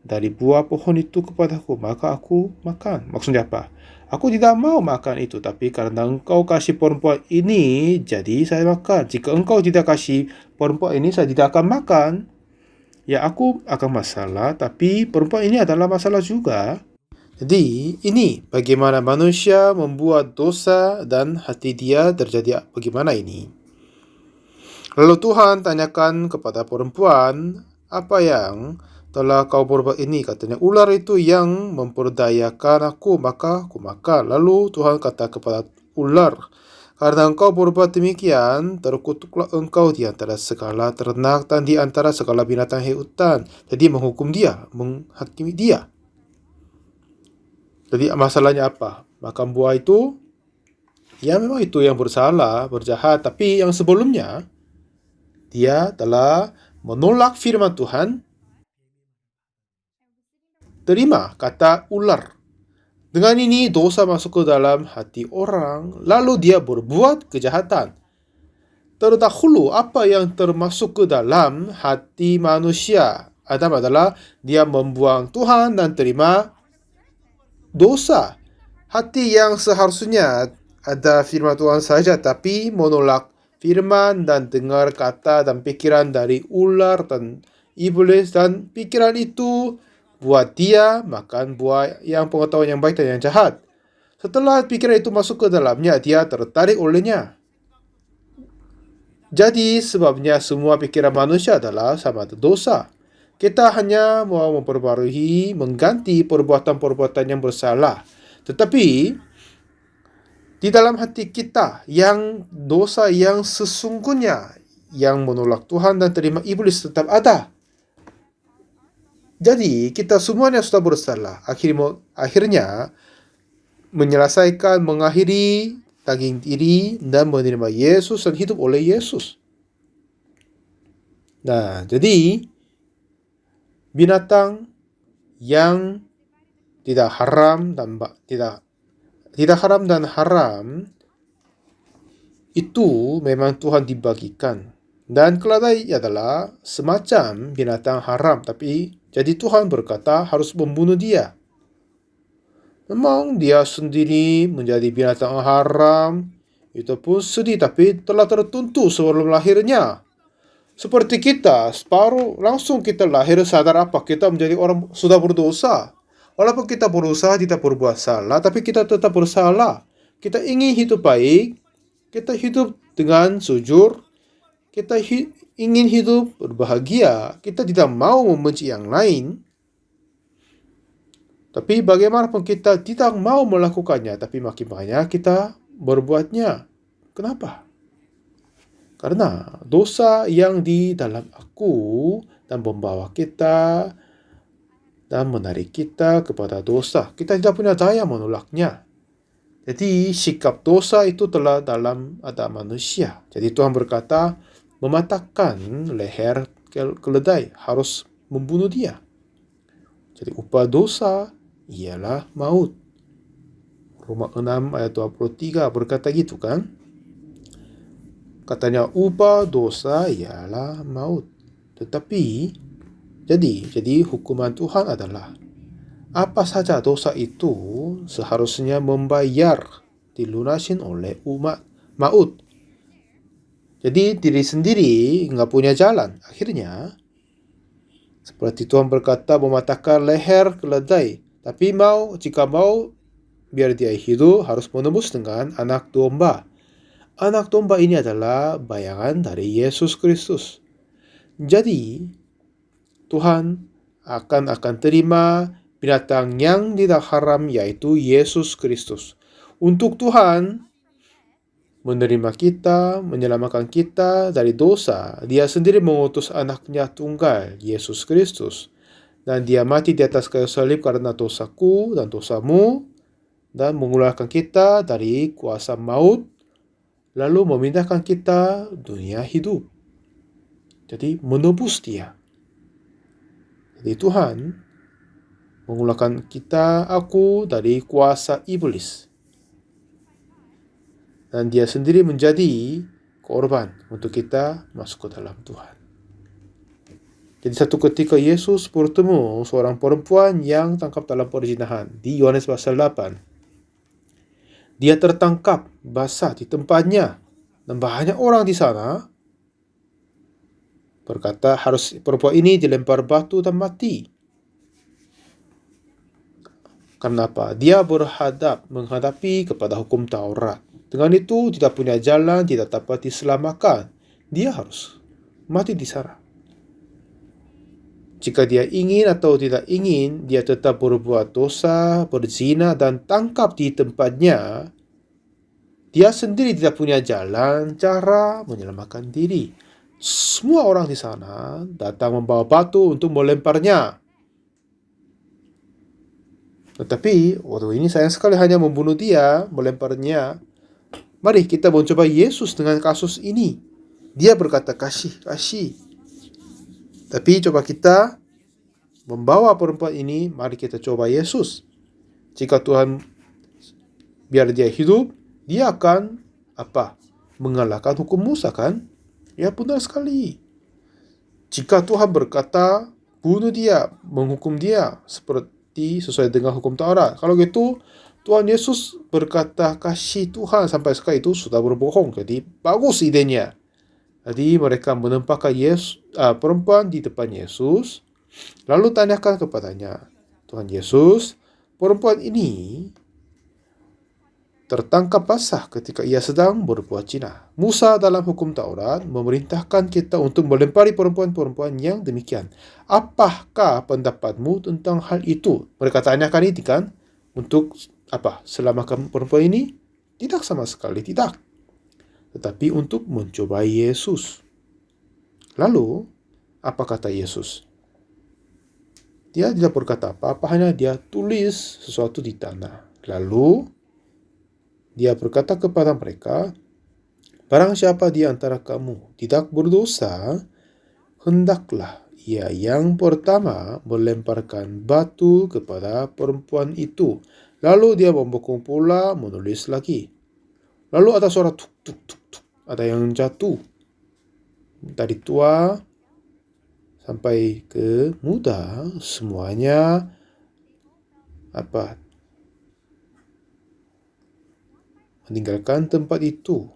dari buah pohon itu kepadaku, maka aku makan. Maksudnya apa? Aku tidak mau makan itu, tapi karena engkau kasih perempuan ini, jadi saya makan. Jika engkau tidak kasih perempuan ini, saya tidak akan makan. Ya, aku akan masalah, tapi perempuan ini adalah masalah juga. Jadi, ini bagaimana manusia membuat dosa dan hati dia terjadi bagaimana ini. Lalu Tuhan tanyakan kepada perempuan, apa yang telah kau berbuat ini? Katanya, ular itu yang memperdayakan aku, maka aku makan. Lalu Tuhan kata kepada ular, karena engkau berbuat demikian, terkutuklah engkau di antara segala ternak dan di antara segala binatang hutan. Jadi menghukum dia, menghakimi dia. Jadi masalahnya apa? Makan buah itu, ya memang itu yang bersalah, berjahat. Tapi yang sebelumnya, dia telah menolak firman Tuhan, terima kata ular. Dengan ini dosa masuk ke dalam hati orang, lalu dia berbuat kejahatan. Terdahulu apa yang termasuk ke dalam hati manusia Adam adalah dia membuang Tuhan dan terima dosa. Hati yang seharusnya ada firman Tuhan saja, tapi menolak firman dan dengar kata dan pikiran dari ular dan iblis, dan pikiran itu buat dia makan buah yang pengetahuan yang baik dan yang jahat. Setelah pikiran itu masuk ke dalamnya, dia tertarik olehnya. Jadi sebabnya semua pikiran manusia adalah sama dosa. Kita hanya mau memperbarui, mengganti perbuatan-perbuatan yang bersalah. Tetapi di dalam hati kita yang dosa yang sesungguhnya, yang menolak Tuhan dan terima iblis tetap ada. Jadi kita semuanya sudah bersalah. Akhirnya menyelesaikan, mengakhiri daging diri dan menerima Yesus dan hidup oleh Yesus. Nah, jadi binatang yang tidak haram dan haram itu memang Tuhan dibagikan. Dan keledai adalah semacam binatang haram, tapi jadi Tuhan berkata harus membunuh dia. Memang dia sendiri menjadi binatang haram, itu pun sedih, tapi telah tertentu sebelum lahirnya. Seperti kita, separuh langsung kita lahir sadar apa? Kita menjadi orang sudah berdosa. Walaupun kita berusaha tidak berbuat salah, tapi kita tetap bersalah. Kita ingin hidup baik, kita hidup dengan jujur, kita ingin hidup berbahagia, kita tidak mau membenci yang lain. Tapi bagaimanapun kita tidak mau melakukannya, tapi makin banyak kita berbuatnya. Kenapa? Karena dosa yang di dalam aku dan membawa kita dan menarik kita kepada dosa. Kita tidak punya daya menolaknya. Jadi sikap dosa itu telah dalam ada manusia. Jadi Tuhan berkata mematahkan leher keledai, harus membunuh dia. Jadi upah dosa ialah maut. Roma 6 ayat 23 berkata gitu kan? Katanya upah dosa ialah maut. Tetapi jadi hukuman Tuhan adalah apa saja dosa itu seharusnya membayar, dilunasin oleh umat maut. Jadi diri sendiri nggak punya jalan. Akhirnya seperti Tuhan berkata mematahkan leher keledai. Tapi jika mau biar dia hidup harus menembus dengan anak domba. Anak domba ini adalah bayangan dari Yesus Kristus. Jadi Tuhan akan terima binatang yang tidak haram, yaitu Yesus Kristus. Untuk Tuhan menerima kita, menyelamatkan kita dari dosa, dia sendiri mengutus anaknya tunggal, Yesus Kristus. Dan dia mati di atas kayu salib karena dosaku dan dosamu, dan mengeluarkan kita dari kuasa maut, lalu memindahkan kita dunia hidup. Jadi menebus dia. Jadi Tuhan mengeluarkan aku dari kuasa iblis. Dan dia sendiri menjadi korban untuk kita masuk ke dalam Tuhan. Jadi satu ketika Yesus bertemu seorang perempuan yang tangkap dalam perzinahan di Yohanes pasal 8. Dia tertangkap basah di tempatnya dan banyak orang di sana berkata harus perempuan ini dilempar batu dan mati. Kenapa? Dia menghadapi kepada hukum Taurat. Dengan itu tidak punya jalan, tidak dapat diselamatkan. Dia harus mati di sana. Jika dia ingin atau tidak ingin, dia tetap berbuat dosa, berzina, dan tangkap di tempatnya. Dia sendiri tidak punya jalan, cara menyelamatkan diri. Semua orang di sana datang membawa batu untuk melemparnya. Tetapi waktu ini sayang sekali hanya membunuh dia, melemparnya. Mari kita mencoba Yesus dengan kasus ini. Dia berkata kasih, kasih. Tapi coba kita membawa perempuan ini, mari kita coba Yesus. Jika Tuhan biar dia hidup, dia akan mengalahkan hukum Musa, kan? Ya, benar sekali. Jika Tuhan berkata bunuh dia, menghukum dia seperti sesuai dengan hukum Taurat, kalau gitu Tuhan Yesus berkata kasih Tuhan sampai sekarang itu sudah berbohong. Jadi bagus idenya. Jadi mereka menempatkan perempuan di depan Yesus, lalu tanyakan kepadanya, Tuhan Yesus, perempuan ini tertangkap basah ketika ia sedang berbuat zina. Musa dalam hukum Taurat memerintahkan kita untuk melempari perempuan-perempuan yang demikian. Apakah pendapatmu tentang hal itu? Mereka tanyakan ini kan, untuk selamatkan perempuan ini? Tidak, sama sekali tidak. Tetapi untuk mencobai Yesus. Lalu, apa kata Yesus? Dia tidak berkata apa-apa, hanya dia tulis sesuatu di tanah. Lalu, dia berkata kepada mereka, barang siapa di antara kamu tidak berdosa, hendaklah ia yang pertama melemparkan batu kepada perempuan itu. Lalu dia membungkuk pula menulis lagi. Lalu ada suara tuk tuk tuk tuk, ada yang jatuh. Dari tua sampai ke muda, semuanya meninggalkan tempat itu.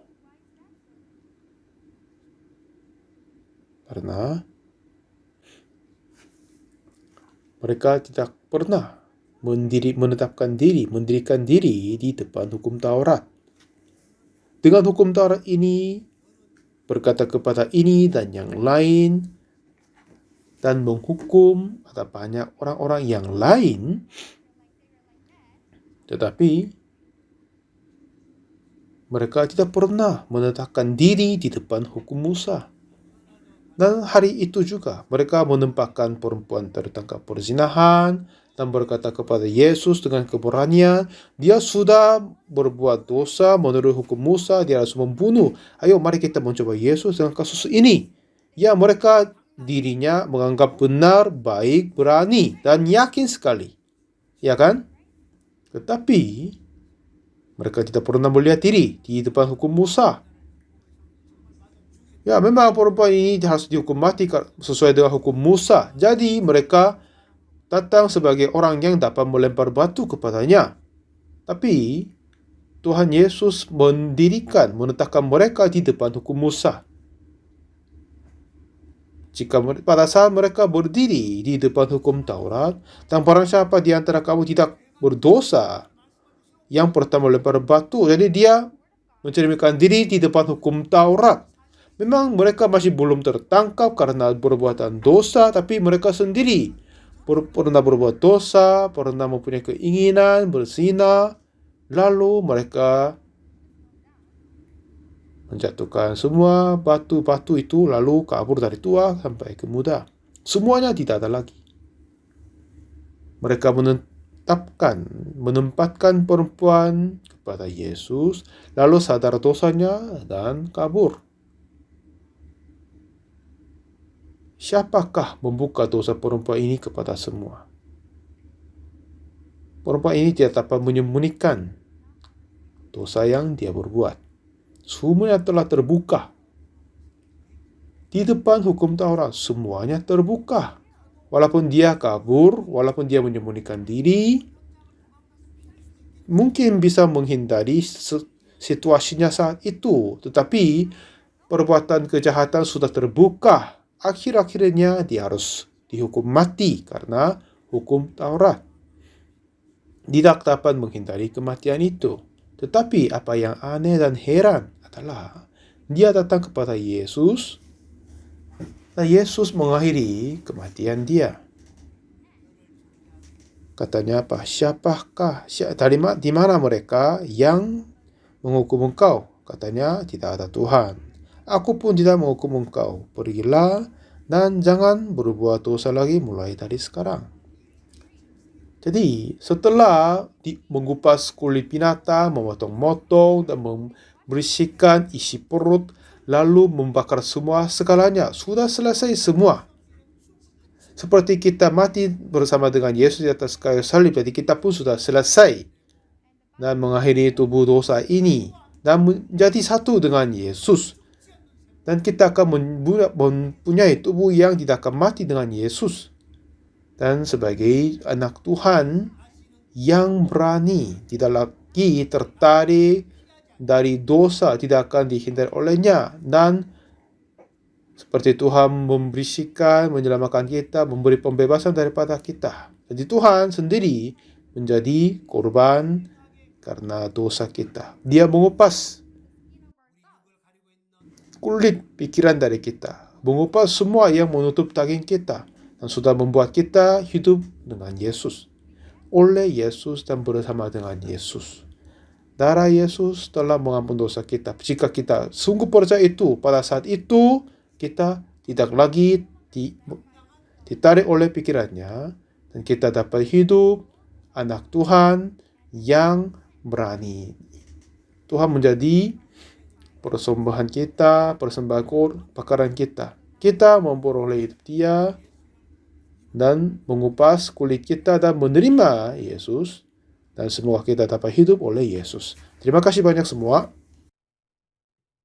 Karena mereka tidak pernah mendirikan diri di depan hukum Taurat. Dengan hukum Taurat ini, berkata kepada ini dan yang lain, dan menghukum ada banyak orang-orang yang lain, tetapi mereka tidak pernah menetapkan diri di depan hukum Musa. Dan hari itu juga mereka menempatkan perempuan tertangkap perzinahan dan berkata kepada Yesus dengan keberanian, dia sudah berbuat dosa menurut hukum Musa, dia harus membunuh. Ayo mari kita mencoba Yesus dengan kasus ini. Ya, mereka dirinya menganggap benar, baik, berani, dan yakin sekali. Ya kan? Tetapi mereka tidak pernah melihat diri di depan hukum Musa. Ya, memang perempuan ini harus dihukum mati sesuai dengan hukum Musa. Jadi mereka datang sebagai orang yang dapat melempar batu kepadanya. Tapi Tuhan Yesus menetapkan mereka di depan hukum Musa. Jika pada saat mereka berdiri di depan hukum Taurat, dan barang siapa di antara kamu tidak berdosa, yang pertama lempar batu. Jadi dia mencerminkan diri di depan hukum Taurat. Memang mereka masih belum tertangkap karena perbuatan dosa, tapi mereka sendiri pernah berbuat dosa, pernah mempunyai keinginan berzina, lalu mereka menjatuhkan semua batu-batu itu, lalu kabur dari tua sampai ke muda. Semuanya tidak ada lagi. Mereka menempatkan perempuan kepada Yesus, lalu sadar dosanya dan kabur. Siapakah membuka dosa perempuan ini kepada semua? Perempuan ini tidak dapat menyembunyikan dosa yang dia berbuat. Semuanya telah terbuka. Di depan hukum Taurat, semuanya terbuka. Walaupun dia kabur, walaupun dia menyembunyikan diri, mungkin bisa menghindari situasinya saat itu. Tetapi perbuatan kejahatan sudah terbuka. Akhir-akhirnya dia harus dihukum mati karena hukum Taurat. Tidak dapat menghindari kematian itu. Tetapi apa yang aneh dan heran adalah dia datang kepada Yesus dan Yesus mengakhiri kematian dia. Katanya apa? Siapakah? Di mana mereka yang menghukum engkau? Katanya tidak ada Tuhan. Aku pun tidak menghukum engkau. Pergilah dan jangan berbuat dosa lagi mulai dari sekarang. Jadi, setelah mengupas kulit binatang, memotong-motong, dan membersihkan isi perut, lalu membakar semua segalanya, sudah selesai semua. Seperti kita mati bersama dengan Yesus di atas kayu salib, jadi kita pun sudah selesai dan mengakhiri tubuh dosa ini dan menjadi satu dengan Yesus. Dan kita akan mempunyai tubuh yang tidak akan mati dengan Yesus. Dan sebagai anak Tuhan yang berani, tidak lagi tertarik dari dosa, tidak akan dihindari olehnya. Dan seperti Tuhan membersihkan, menyelamatkan kita, memberi pembebasan daripada kita. Jadi Tuhan sendiri menjadi korban karena dosa kita. Dia mengupas kulit pikiran dari kita, mengupas semua yang menutup daging kita, dan sudah membuat kita hidup dengan Yesus, oleh Yesus dan bersama dengan Yesus. Darah Yesus telah mengampuni dosa kita. Jika kita sungguh percaya itu, pada saat itu kita tidak lagi ditarik oleh pikirannya, dan kita dapat hidup anak Tuhan yang berani. Tuhan menjadi persembahan kita, persembahan bakaran kita. Kita memperoleh hidup Dia dan mengupas kulit kita dan menerima Yesus, dan semoga kita dapat hidup oleh Yesus. Terima kasih banyak semua.